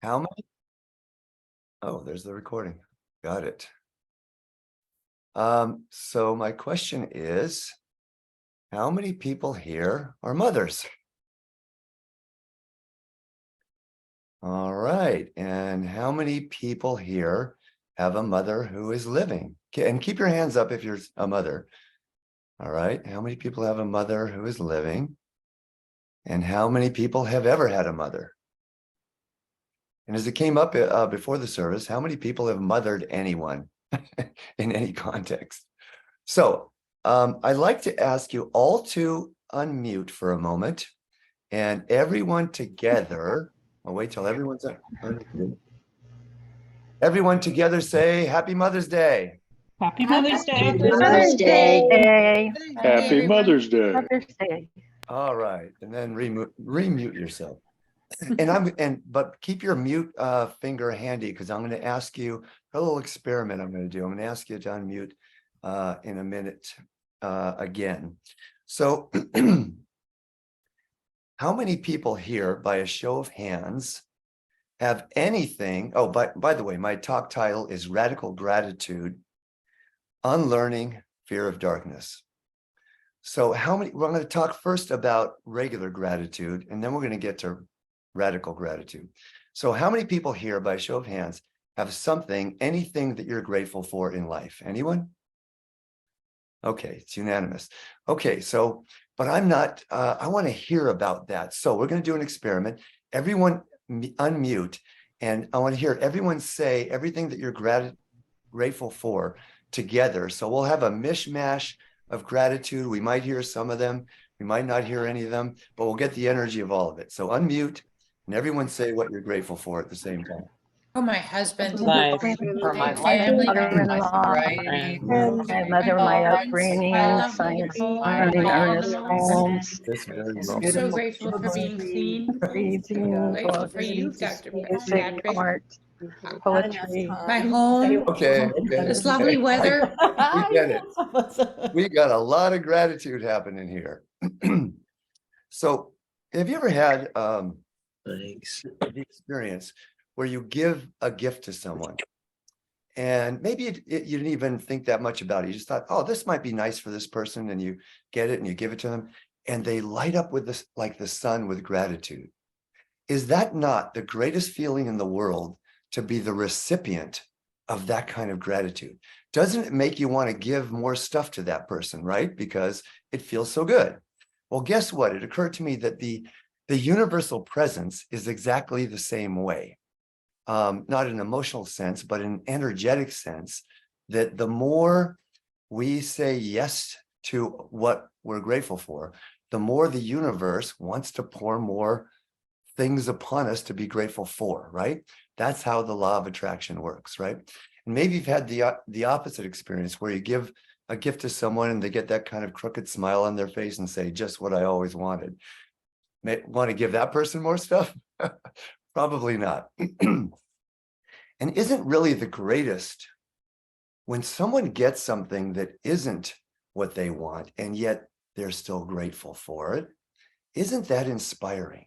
How many? Oh, there's the recording. Got it. So my question is, how many people here are mothers? All right. And how many people here have a mother who is living? And keep your hands up if you're a mother. All right. How many people have a mother who is living? And how many people have ever had a mother? And as it came up before the service, how many people have mothered anyone in any context? So I'd like to ask you all to unmute for a moment, and everyone together, I'll wait till everyone's unmuted. Everyone together say Happy Mother's Day. Happy Mother's Day. Happy Mother's Day. Happy Mother's Day. Mother's Day. All right, and then remute yourself. But keep your mute finger handy, because I'm going to ask you a little experiment I'm going to do. I'm going to ask you to unmute in a minute again. So how many people here, by a show of hands, have anything? Oh, by the way, my talk title is Radical Gratitude, Unlearning Fear of Darkness. So how many? Well, I'm going to talk first about regular gratitude, and then we're going to get to radical gratitude. So how many people here, by a show of hands, have something, anything that you're grateful for in life? Anyone? Okay, it's unanimous. Okay, so, but I'm not, I want to hear about that. So we're going to do an experiment. Everyone unmute, and I want to hear everyone say everything that you're grateful for together. So we'll have a mishmash of gratitude. We might hear some of them. We might not hear any of them, but we'll get the energy of all of it. So unmute and everyone say what you're grateful for at the same time. For my husband, Life. for my family, Mother-in-law, my mother, my upbringing, science, learning Ernest Holmes. This very I'm moment. so grateful for being clean. Reading, Grateful for you, Dr. music, Patrick. art, poetry. My home, Okay. this lovely weather. We get it. We got a lot of gratitude happening here. So have you ever had the experience where you give a gift to someone and maybe you didn't even think that much about it? You just thought, oh, this might be nice for this person, and you get it and you give it to them and they light up with this like the sun with gratitude. Is that not the greatest feeling in the world, to be the recipient of that kind of gratitude? Doesn't it make you want to give more stuff to that person, right? Because it feels so good. Well, guess what? It occurred to me that the universal presence is exactly the same way. Not in an emotional sense, but in an energetic sense, that the more we say yes to what we're grateful for, the more the universe wants to pour more things upon us to be grateful for, right? That's how the law of attraction works, right? And maybe you've had the opposite experience, where you give a gift to someone and they get that kind of crooked smile on their face and say, just what I always wanted. Want to give that person more stuff? Probably not. And isn't really the greatest when someone gets something that isn't what they want, and yet they're still grateful for it? Isn't that inspiring?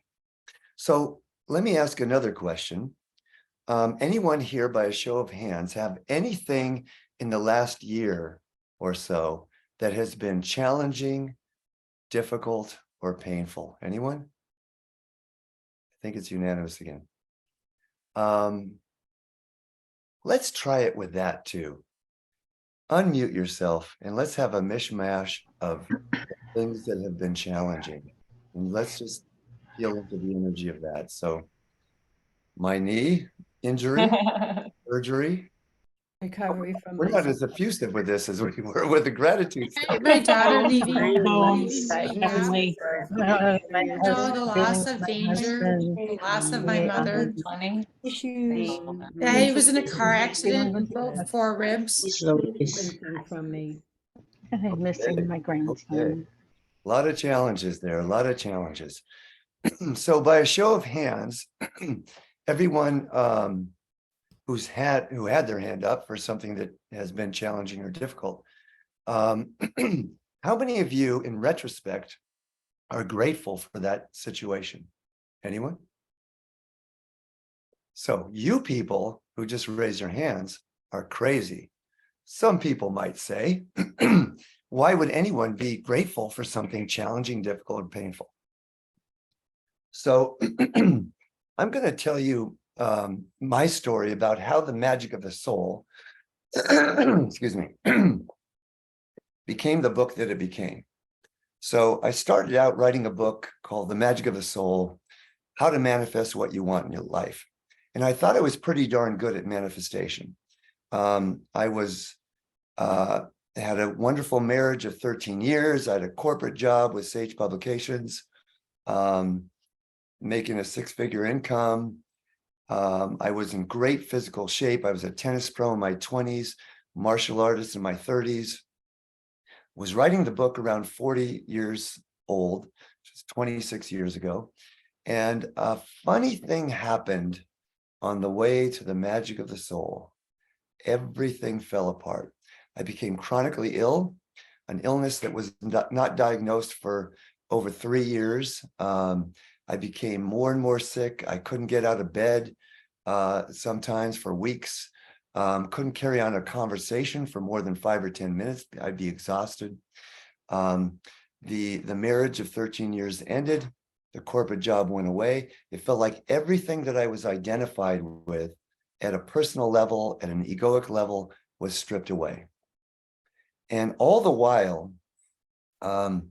So let me ask another question. Anyone here, by a show of hands, have anything in the last year or so that has been challenging, difficult, or painful? Anyone? I think it's unanimous again. Let's try it with that too. Unmute yourself and let's have a mishmash of things that have been challenging. And let's just feel into the energy of that. So my knee injury, surgery. Recovery from We're not as effusive with this as we were with the gratitude stuff. My daughter leaving Home, family. The loss of danger, the loss of my mother. issues. Yeah, he was in a car accident and broke 4 ribs. From me. I'm missing my grandson. Okay. A lot of challenges there, a lot of challenges. So by a show of hands, everyone who had their hand up for something that has been challenging or difficult, how many of you in retrospect are grateful for that situation? Anyone? So you people who just raise your hands are crazy. Some people might say, why would anyone be grateful for something challenging, difficult, and painful? So I'm going to tell you my story about how the magic of the soul, excuse me, became the book that it became. So I started out writing a book called The Magic of the Soul, How to Manifest What You Want in Your Life. And I thought I was pretty darn good at manifestation. I had a wonderful marriage of 13 years. I had a corporate job with Sage Publications, making a six-figure income. I was in great physical shape. I was a tennis pro in my 20s, martial artist in my 30s. Was writing the book around 40 years old, which is 26 years ago. And a funny thing happened on the way to the magic of the soul. Everything fell apart. I became chronically ill, an illness that was not diagnosed for over 3 years. I became more and more sick. I couldn't get out of bed sometimes for weeks. Couldn't carry on a conversation for more than 5 or 10 minutes. I'd be exhausted. The marriage of 13 years ended. The corporate job went away. It felt like everything that I was identified with at a personal level, at an egoic level, was stripped away. And all the while, I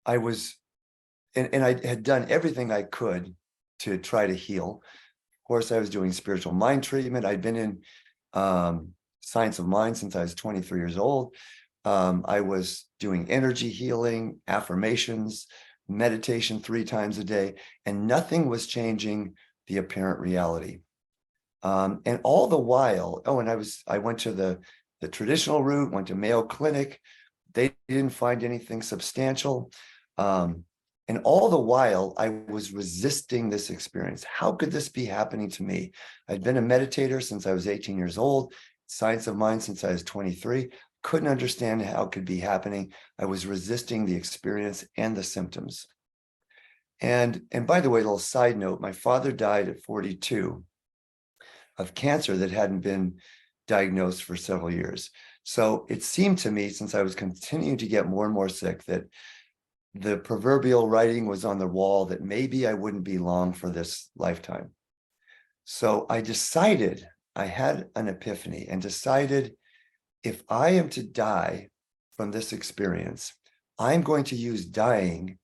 was, and I had done everything I could to try to heal. Of course, I was doing spiritual mind treatment. I'd been in science of mind since I was 23 years old. I was doing energy healing, affirmations, meditation 3 times a day, and nothing was changing the apparent reality. And all the while, and I went to the traditional route, went to Mayo Clinic. They didn't find anything substantial. And all the while, I was resisting this experience. How could this be happening to me? I'd been a meditator since I was 18 years old, science of mind since I was 23. Couldn't understand how it could be happening. I was resisting the experience and the symptoms. And by the way, a little side note, my father died at 42 of cancer that hadn't been diagnosed for several years. So it seemed to me, since I was continuing to get more and more sick, that the proverbial writing was on the wall that maybe I wouldn't be long for this lifetime. So I decided, I had an epiphany and decided, if I am to die from this experience, I'm going to use dying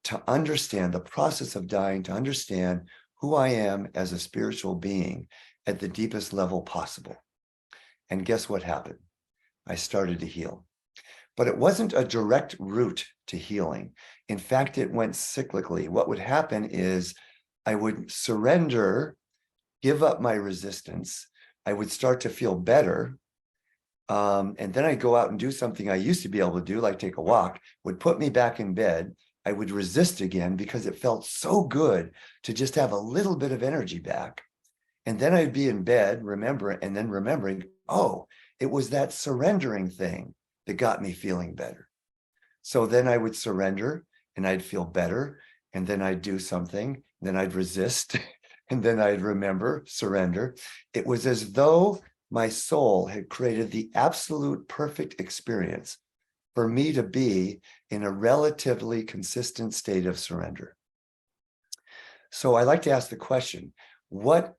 to understand the process of dying, to understand who I am as a spiritual being at the deepest level possible. And guess what happened? I started to heal. But it wasn't a direct route to healing. In fact, it went cyclically. What would happen is I would surrender, give up my resistance. I would start to feel better. And then I'd go out and do something I used to be able to do, like take a walk, would put me back in bed. I would resist again because it felt so good to just have a little bit of energy back. And then I'd be in bed, remembering, oh, it was that surrendering thing that got me feeling better. So then I would surrender and I'd feel better. And then I'd do something, then I'd resist, and then I'd remember, surrender. It was as though my soul had created the absolute perfect experience for me to be in a relatively consistent state of surrender. So I like to ask the question, what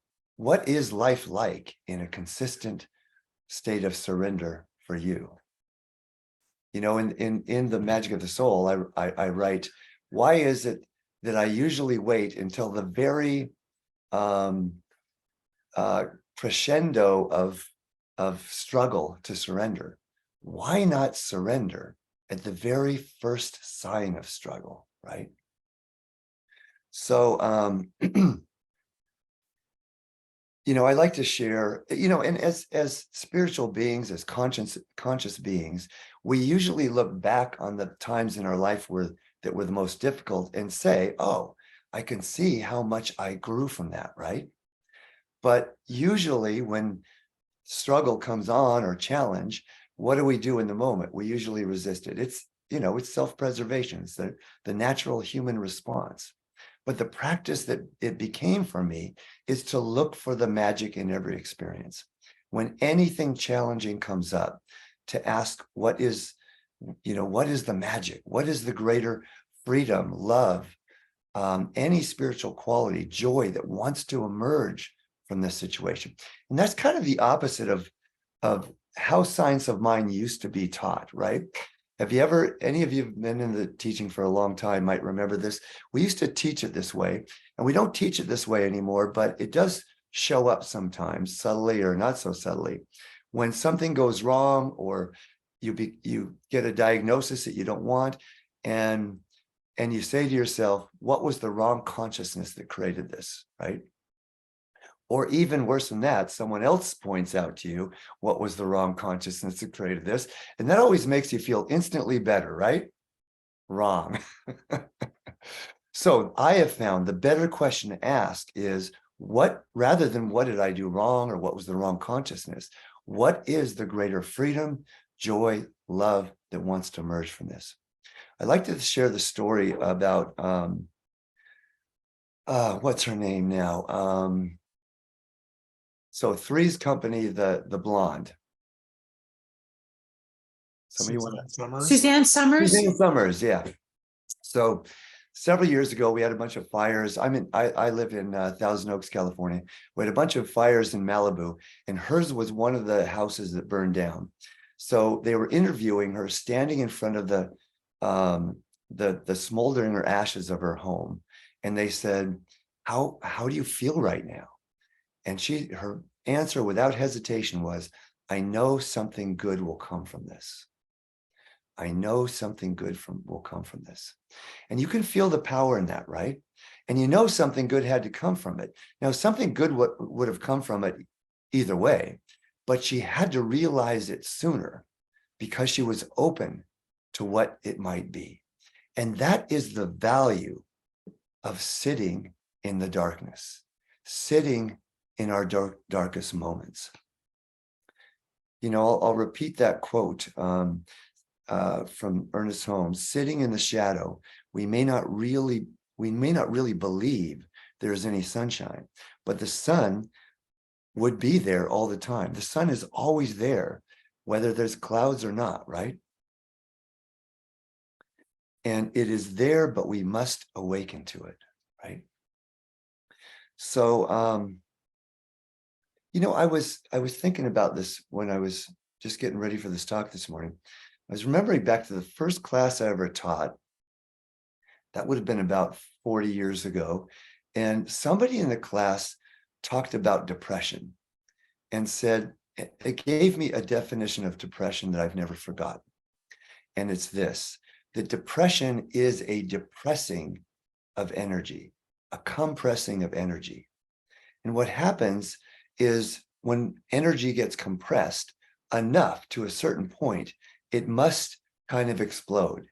is life like in a consistent state of surrender for you? You know, in The Magic of the Soul, I write, why is it that I usually wait until the very crescendo of struggle to surrender? Why not surrender at the very first sign of struggle, right? So, you know, I like to share, you know, and as spiritual beings, as conscious beings, we usually look back on the times in our life that were the most difficult and say, oh, I can see how much I grew from that, right? But usually when struggle comes on or challenge, what do we do in the moment? We usually resist it. It's, you know, it's self-preservation. It's the natural human response. But the practice that it became for me is to look for the magic in every experience. When anything challenging comes up, to ask what is the magic? What is the greater freedom, love, any spiritual quality, joy that wants to emerge from this situation? And that's kind of the opposite of how science of mind used to be taught, right? Have you ever, any of you have been in the teaching for a long time, might remember this. We used to teach it this way, and we don't teach it this way anymore, but it does show up sometimes, subtly or not so subtly. When something goes wrong, or you get a diagnosis that you don't want, and you say to yourself, what was the wrong consciousness that created this, right? Or even worse than that, someone else points out to you what was the wrong consciousness that created this. And that always makes you feel instantly better, right? Wrong. So I have found the better question to ask is, rather than what did I do wrong or what was the wrong consciousness, what is the greater freedom, joy, love that wants to emerge from this? I'd like to share the story about, what's her name now? So Three's Company, the blonde. Somebody want Suzanne Summers. Suzanne Summers, yeah. So several years ago, we had a bunch of fires. I live in Thousand Oaks, California. We had a bunch of fires in Malibu, and hers was one of the houses that burned down. So they were interviewing her, standing in front of the smoldering or ashes of her home, and they said, "How do you feel right now?" And her answer without hesitation was, "I know something good will come from this. I know something good will come from this." And you can feel the power in that, right? And you know something good had to come from it. Now, something good would have come from it either way, but she had to realize it sooner because she was open to what it might be. And that is the value of sitting in the darkness, sitting in our darkest moments. I'll repeat that quote from Ernest Holmes: "Sitting in the shadow, we may not really believe there is any sunshine, but the sun would be there all the time. The sun is always there, whether there's clouds or not, right? And it is there, but we must awaken to it, right?" So, I was thinking about this when I was just getting ready for this talk this morning. I was remembering back to the first class I ever taught. That would have been about 40 years ago. And somebody in the class talked about depression and said, it gave me a definition of depression that I've never forgotten. And it's this: that depression is a depressing of energy, a compressing of energy. And what happens is when energy gets compressed enough to a certain point, it must kind of explode.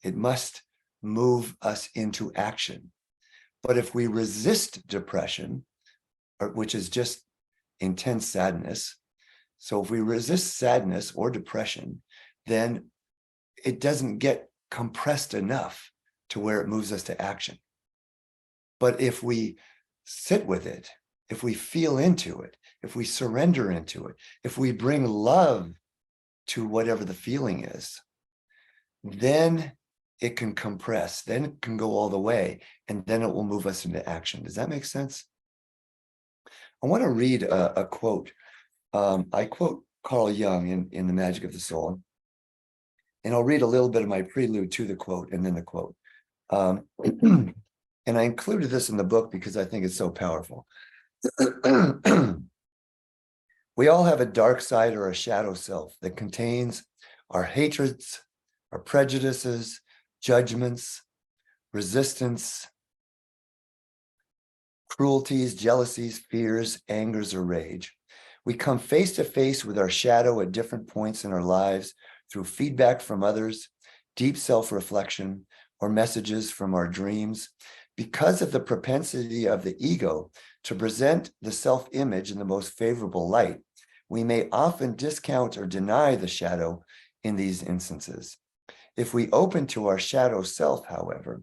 It must move us into action. But if we resist depression, which is just intense sadness, so if we resist sadness or depression, then it doesn't get compressed enough to where it moves us to action. But if we sit with it, if we feel into it, if we surrender into it, if we bring love to whatever the feeling is, then it can compress, then it can go all the way, and then it will move us into action. Does that make sense? I want to read a quote. I quote Carl Jung in The Magic of the Soul, and I'll read a little bit of my prelude to the quote and then the quote. And I included this in the book because I think it's so powerful. We all have a dark side or a shadow self that contains our hatreds, our prejudices, judgments, resistance, cruelties, jealousies, fears, angers, or rage. We come face to face with our shadow at different points in our lives through feedback from others, deep self-reflection, or messages from our dreams. Because of the propensity of the ego to present the self-image in the most favorable light, we may often discount or deny the shadow in these instances. If we open to our shadow self, however,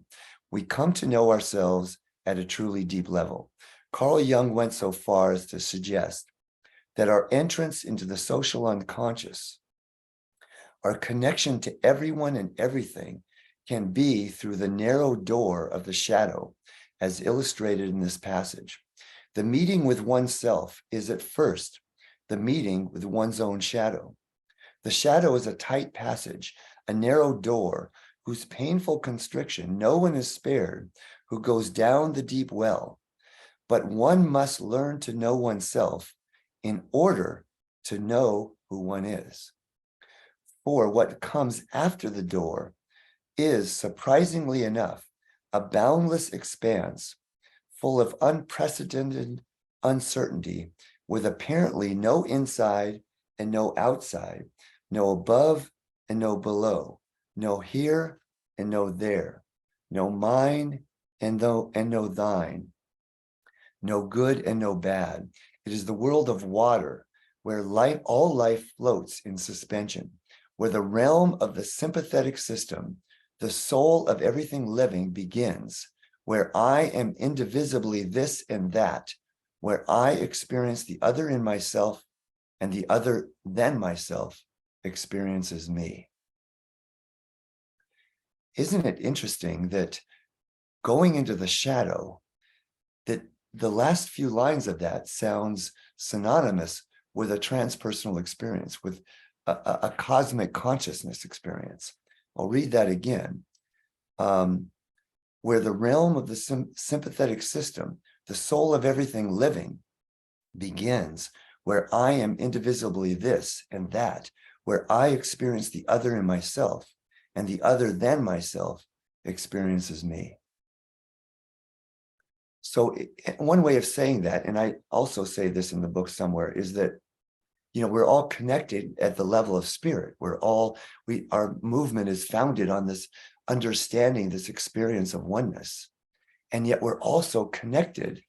we come to know ourselves at a truly deep level. Carl Jung went so far as to suggest that our entrance into the social unconscious, our connection to everyone and everything, can be through the narrow door of the shadow, as illustrated in this passage. The meeting with oneself is at first the meeting with one's own shadow. The shadow is a tight passage, a narrow door whose painful constriction no one is spared who goes down the deep well. But one must learn to know oneself in order to know who one is. For what comes after the door is, surprisingly enough, a boundless expanse full of unprecedented uncertainty, with apparently no inside and no outside, no above and no below, no here and no there, no mine and no thine, no good and no bad. It is the world of water, where all life floats in suspension, where the realm of the sympathetic system, the soul of everything living, begins, where I am indivisibly this and that, where I experience the other in myself and the other than myself experiences me. Isn't it interesting that going into the shadow, that the last few lines of that sounds synonymous with a transpersonal experience, with a cosmic consciousness experience. I'll read that again. Where the realm of the sympathetic system, the soul of everything living, begins, where I am indivisibly this and that, where I experience the other in myself, and the other than myself experiences me. So one way of saying that, and I also say this in the book somewhere, is that, you know, we're all connected at the level of spirit. Our movement is founded on this understanding, this experience of oneness. And yet we're also connected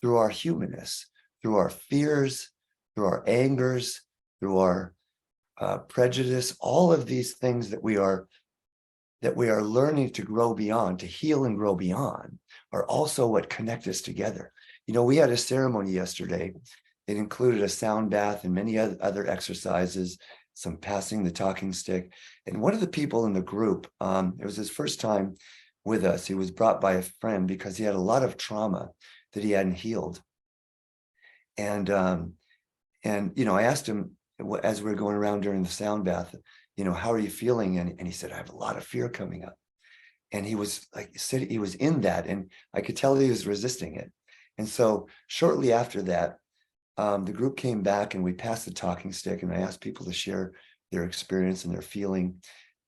through our humanness, through our fears, through our angers, through our prejudice, all of these things that we are learning to grow beyond, to heal and grow beyond, are also what connect us together. You know, we had a ceremony yesterday. It included a sound bath and many other exercises, some passing the talking stick. And one of the people in the group, it was his first time with us. He was brought by a friend because he had a lot of trauma that he hadn't healed. And you know, I asked him as we were going around during the sound bath, you know, how are you feeling? And he said, I have a lot of fear coming up. And he was like, said he was in that, and I could tell he was resisting it. And so shortly after that, the group came back and we passed the talking stick, and I asked people to share their experience and their feeling.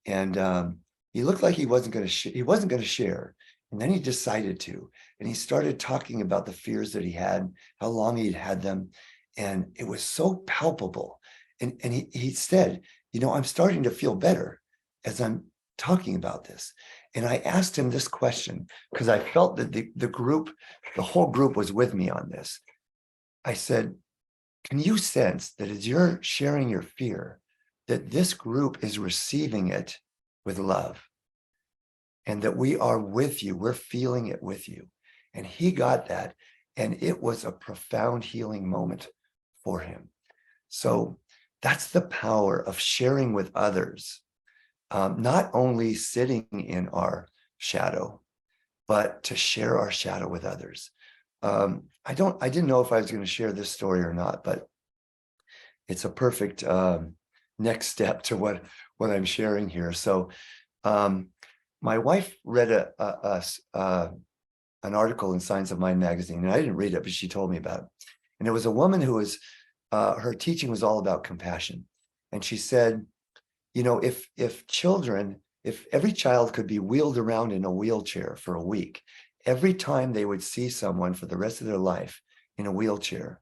And he looked like he wasn't going to share. And then he decided to, and he started talking about the fears that he had, how long he'd had them. And it was so palpable. And he said, you know, I'm starting to feel better as I'm talking about this. And I asked him this question because I felt that the whole group was with me on this. I said, can you sense that as you're sharing your fear, that this group is receiving it with love, and that we are with you, we're feeling it with you? And he got that, and it was a profound healing moment for him. So that's the power of sharing with others, not only sitting in our shadow, but to share our shadow with others. I didn't know if I was going to share this story or not, but it's a perfect next step to what I'm sharing here. So my wife read an article in Science of Mind magazine, and I didn't read it, but she told me about it. And it was a woman who was, her teaching was all about compassion. And she said, you know, if every child could be wheeled around in a wheelchair for a week, every time they would see someone for the rest of their life in a wheelchair,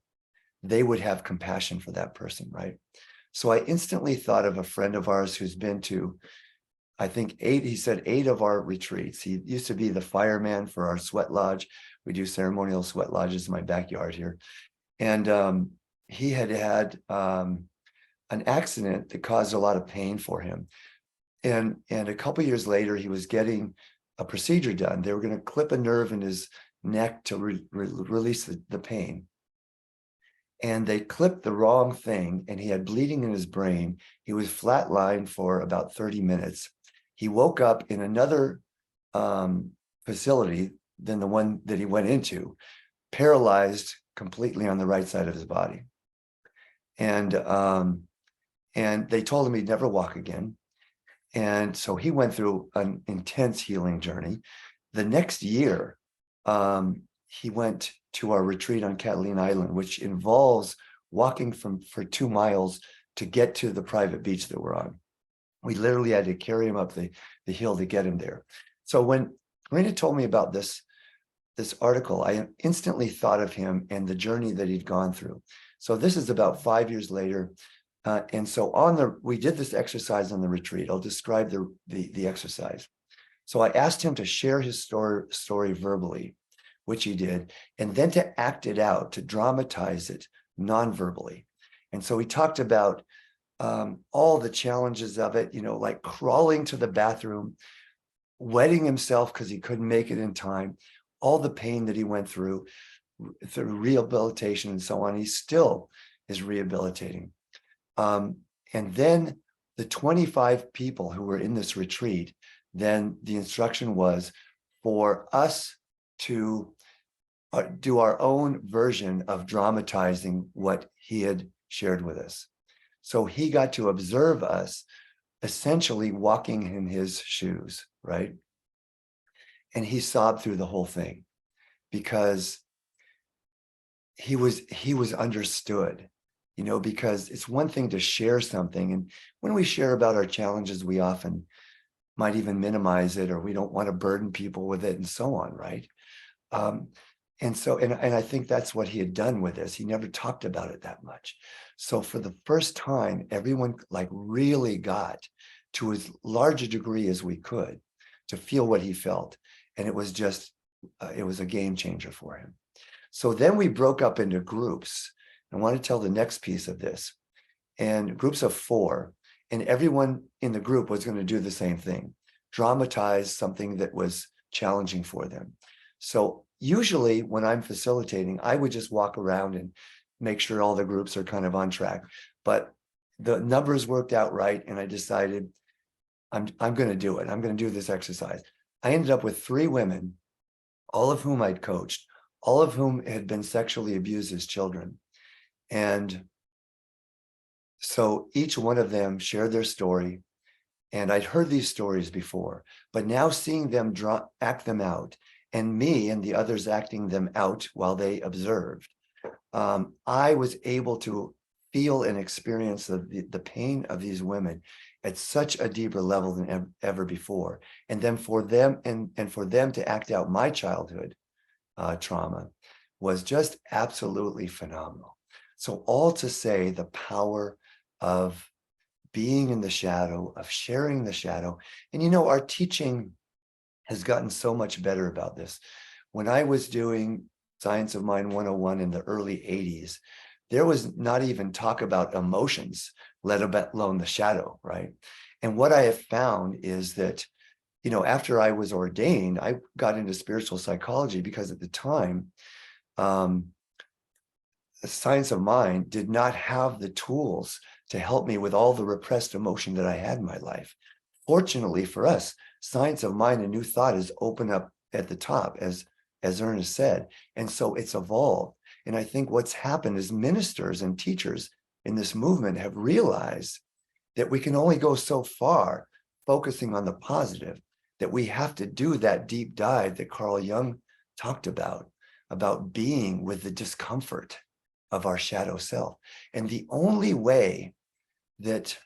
they would have compassion for that person, right? So I instantly thought of a friend of ours who's been to, I think he said 8 of our retreats. He used to be the fireman for our sweat lodge. We do ceremonial sweat lodges in my backyard here. And he had an accident that caused a lot of pain for him. And a couple of years later, he was getting a procedure done. They were going to clip a nerve in his neck to release the pain. And they clipped the wrong thing, and he had bleeding in his brain. He was flatlined for about 30 minutes. He woke up in another facility than the one that he went into, paralyzed completely on the right side of his body. And they told him he'd never walk again. And so he went through an intense healing journey. The next year, he went to our retreat on Catalina Island, which involves walking for 2 miles to get to the private beach that we're on. We literally had to carry him up the hill to get him there. So when Karina told me about this article, I instantly thought of him and the journey that he'd gone through. So this is about 5 years later. And so we did this exercise on the retreat. I'll describe the exercise. So I asked him to share his story verbally, which he did, and then to act it out, to dramatize it non-verbally. And so he talked about all the challenges of it, like crawling to the bathroom, wetting himself because he couldn't make it in time, all the pain that he went through rehabilitation and so on. He still is rehabilitating. And then the 25 people who were in this retreat, then the instruction was for us to do our own version of dramatizing what he had shared with us. So he got to observe us essentially walking in his shoes, right? And he sobbed through the whole thing because he was understood, because it's one thing to share something. And when we share about our challenges, we often might even minimize it, or we don't want to burden people with it and so on, right? And I think that's what he had done with this. He never talked about it that much. So for the first time, everyone really got to as large a degree as we could to feel what he felt. And it was just, it was a game changer for him. So then we broke up into groups. I want to tell the next piece of this, and groups of 4, and everyone in the group was going to do the same thing, dramatize something that was challenging for them. So usually when I'm facilitating, I would just walk around and make sure all the groups are kind of on track, but the numbers worked out right. And I decided I'm going to do it. I'm going to do this exercise. I ended up with 3 women, all of whom I'd coached, all of whom had been sexually abused as children. And so each one of them shared their story. And I'd heard these stories before, but now seeing them act them out, and me and the others acting them out while they observed, I was able to feel and experience the pain of these women at such a deeper level than ever before. And then for them and for them to act out my childhood trauma was just absolutely phenomenal. So all to say, the power of being in the shadow, of sharing the shadow. And our teaching has gotten so much better about this. When I was doing Science of Mind 101 in the early 80s, there was not even talk about emotions, let alone the shadow, right? And what I have found is that, after I was ordained, I got into spiritual psychology because at the time, the Science of Mind did not have the tools to help me with all the repressed emotion that I had in my life. Fortunately for us, Science of Mind and New Thought is open up at the top, as Ernest said. And so it's evolved. And I think what's happened is ministers and teachers in this movement have realized that we can only go so far focusing on the positive, that we have to do that deep dive that Carl Jung talked about being with the discomfort of our shadow self. And the only way that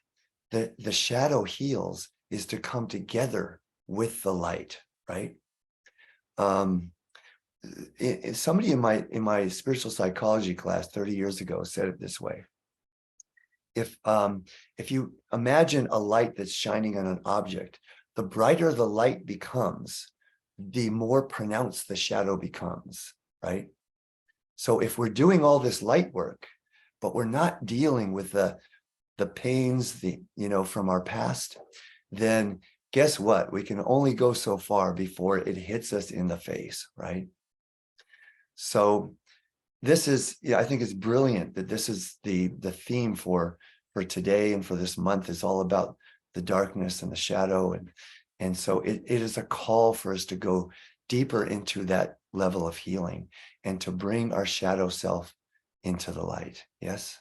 the shadow heals is to come together with the light, right? Somebody in my spiritual psychology class 30 years ago said it this way: if you imagine a light that's shining on an object, the brighter the light becomes, the more pronounced the shadow becomes, right? So if we're doing all this light work, but we're not dealing with the pains, from our past, then guess what? We can only go so far before it hits us in the face, right? So this is, yeah, I think it's brilliant that this is the theme for today and for this month, is all about the darkness and the shadow. And so it is a call for us to go deeper into that level of healing and to bring our shadow self into the light. Yes.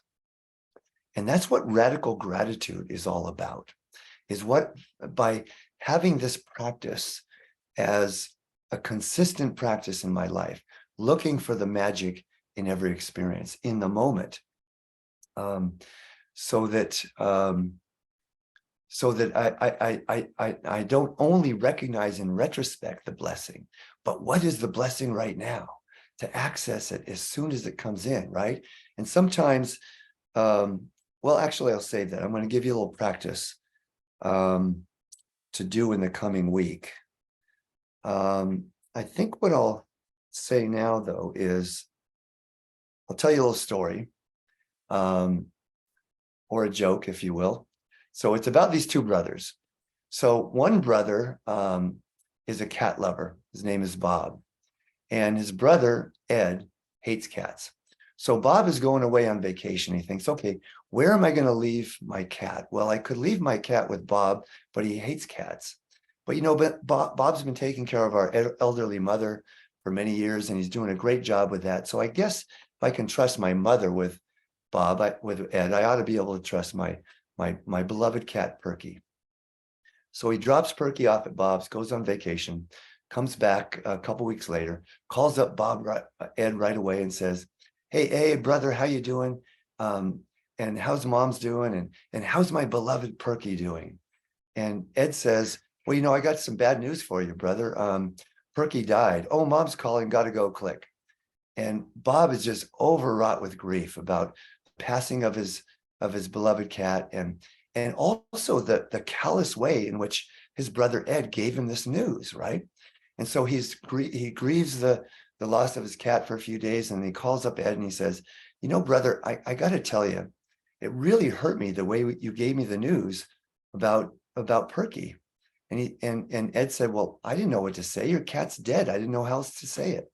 And that's what radical gratitude is all about, is what, by having this practice as a consistent practice in my life, looking for the magic in every experience in the moment, so that I don't only recognize in retrospect the blessing, but what is the blessing right now, to access it as soon as it comes in, right? And sometimes, well, actually, I'll save that. I'm going to give you a little practice to do in the coming week. I think what I'll say now, though, is I'll tell you a little story, or a joke, if you will. So it's about these two brothers. So one brother is a cat lover. His name is Bob. And his brother, Ed, hates cats. So Bob is going away on vacation. He thinks, okay, where am I going to leave my cat? Well, I could leave my cat with Bob, but he hates cats. But you know, Bob's been taking care of our elderly mother for many years, and he's doing a great job with that. So I guess if I can trust my mother with Bob, with Ed, I ought to be able to trust my beloved cat, Perky. So he drops Perky off at Bob's, goes on vacation, comes back a couple weeks later, calls up Ed right away and says, hey, brother, how you doing? And how's mom's doing? And how's my beloved Perky doing? And Ed says, well, you know, I got some bad news for you, brother. Perky died. Oh, mom's calling, got to go, click. And Bob is just overwrought with grief about the passing of his beloved cat, and also the callous way in which his brother Ed gave him this news, right? And so he grieves the loss of his cat for a few days, and he calls up Ed and he says, you know, brother, I got to tell you, it really hurt me the way you gave me the news about Perky. And Ed said, well, I didn't know what to say. Your cat's dead. I didn't know how else to say it.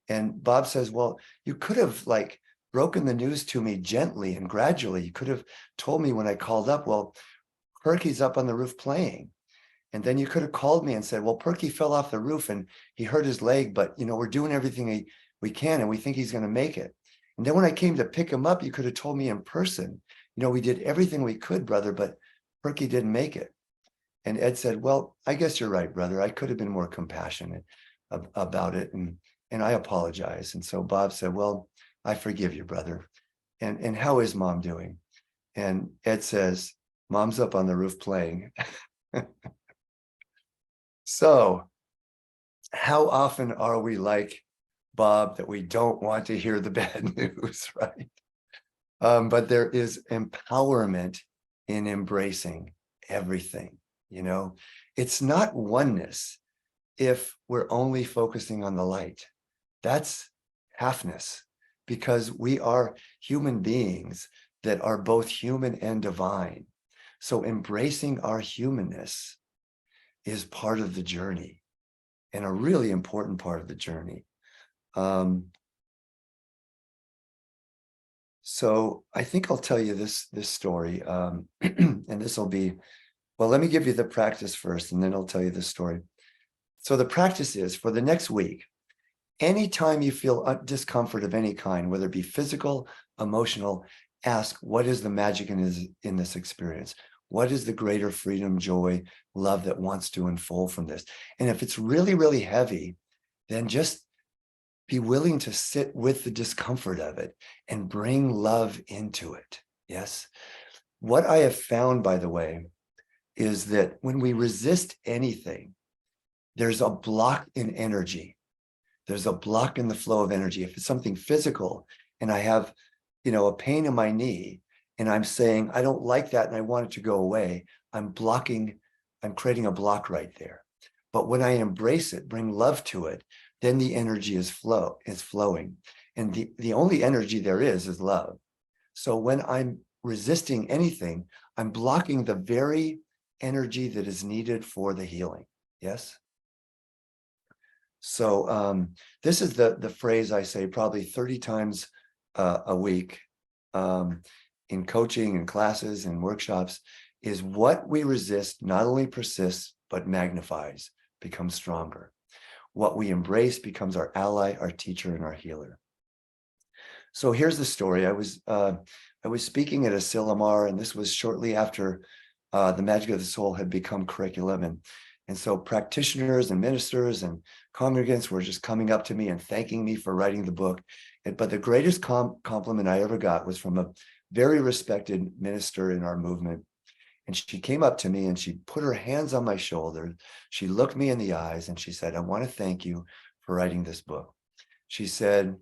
And Bob says, well, you could have like broken the news to me gently and gradually. You could have told me when I called up, well, Perky's up on the roof playing. And then you could have called me and said, well, Perky fell off the roof and he hurt his leg, but you know, we're doing everything we can and we think he's going to make it. And then when I came to pick him up, you could have told me in person, you know, we did everything we could, brother, but Perky didn't make it. And Ed said, well, I guess you're right, brother. I could have been more compassionate about it. And I apologize. And so Bob said, well, I forgive you, brother. And how is mom doing? And Ed says, mom's up on the roof playing. So how often are we like Bob, that we don't want to hear the bad news, right? But there is empowerment in embracing everything. You know, it's not oneness if we're only focusing on the light. That's halfness, because we are human beings that are both human and divine. So embracing our humanness is part of the journey, and a really important part of the journey. So I think I'll tell you this story, and this will be, well, let me give you the practice first, and then I'll tell you the story. So the practice is, for the next week, anytime you feel discomfort of any kind, whether it be physical, emotional, ask, what is the magic in this experience? What is the greater freedom, joy, love that wants to unfold from this? And if it's really, really heavy, then just be willing to sit with the discomfort of it and bring love into it. Yes. What I have found, by the way, is that when we resist anything, there's a block in energy. There's a block in the flow of energy. If it's something physical and I have, you know, a pain in my knee, and I'm saying, I don't like that and I want it to go away, I'm creating a block right there. But when I embrace it, bring love to it, then the energy is flowing. And the only energy there is love. So when I'm resisting anything, I'm blocking the very energy that is needed for the healing. Yes. So this is the phrase I say probably 30 times a week in coaching and classes and workshops, is what we resist not only persists, but magnifies, becomes stronger. What we embrace becomes our ally, our teacher, and our healer. So here's the story. I was speaking at a Sillamar, and this was shortly after the Magic of the Soul had become curriculum. And so practitioners and ministers and congregants were just coming up to me and thanking me for writing the book. But the greatest compliment I ever got was from a very respected minister in our movement. And she came up to me and she put her hands on my shoulder. She looked me in the eyes and she said, "I want to thank you for writing this book." She said,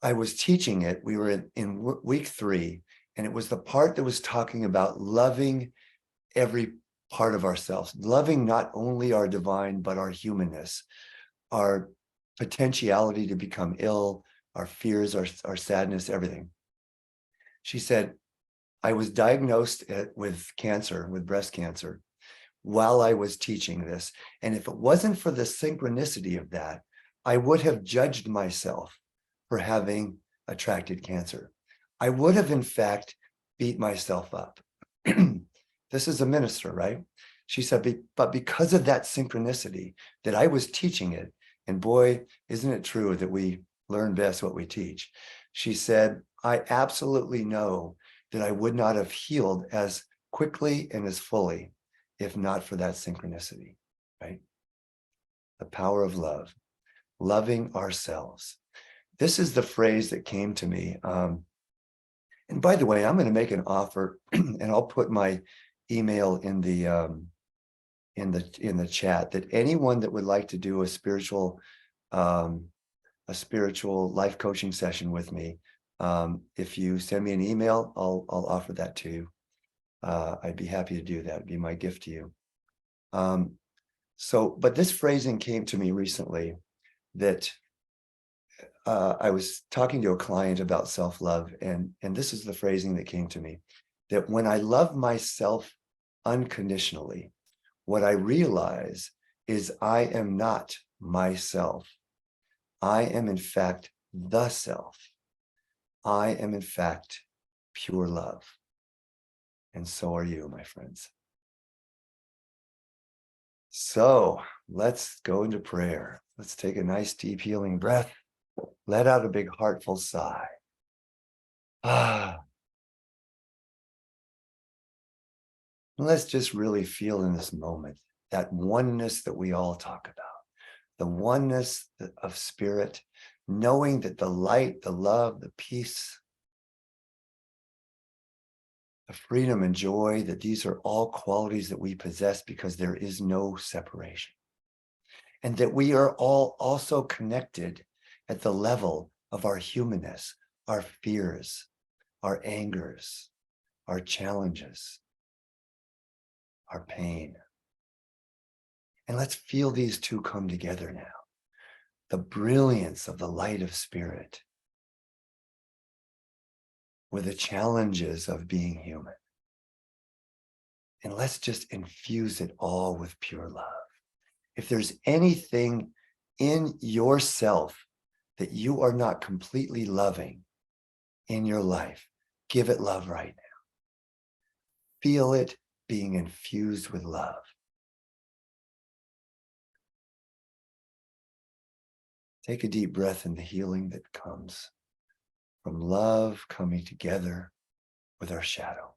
"I was teaching it. We were in week 3, and it was the part that was talking about loving every part of ourselves, loving not only our divine, but our humanness, our potentiality to become ill, our fears, our sadness, everything." She said, "I was diagnosed with cancer, with breast cancer, while I was teaching this. And if it wasn't for the synchronicity of that, I would have judged myself for having attracted cancer. I would have, in fact, beat myself up." This is a minister, right? She said, "But because of that synchronicity that I was teaching it," and boy, isn't it true that we learn best what we teach? She said, "I absolutely know that I would not have healed as quickly and as fully if not for that synchronicity," right? The power of love, loving ourselves. This is the phrase that came to me. And by the way, I'm going to make an offer, and I'll put my email in the chat, that anyone that would like to do a spiritual life coaching session with me, if you send me an email, I'll offer that to you. I'd be happy to do that. It'd be my gift to you. But this phrasing came to me recently, that I was talking to a client about self-love, and this is the phrasing that came to me, that when I love myself unconditionally, what I realize is I am not myself. I am, in fact, the self. I am, in fact, pure love. And so are you, my friends. So let's go into prayer. Let's take a nice, deep, healing breath. Let out a big, heartful sigh. Let's just really feel in this moment that oneness that we all talk about, the oneness of spirit, knowing that the light, the love, the peace, the freedom and joy, that these are all qualities that we possess because there is no separation. And that we are all also connected at the level of our humanness, our fears, our angers, our challenges, our pain. And let's feel these two come together now. The brilliance of the light of spirit with the challenges of being human. And let's just infuse it all with pure love. If there's anything in yourself that you are not completely loving in your life, give it love right now. Feel it being infused with love. Take a deep breath in the healing that comes from love coming together with our shadow.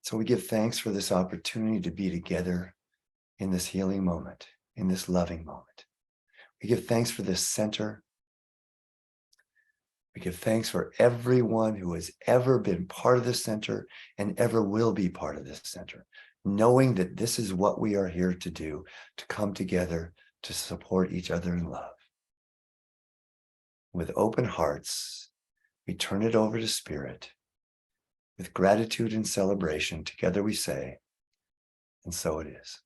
So we give thanks for this opportunity to be together in this healing moment, in this loving moment. We give thanks for this center. We give thanks for everyone who has ever been part of this center and ever will be part of this center, knowing that this is what we are here to do, to come together, to support each other in love. With open hearts, we turn it over to Spirit. With gratitude and celebration, together we say, and so it is.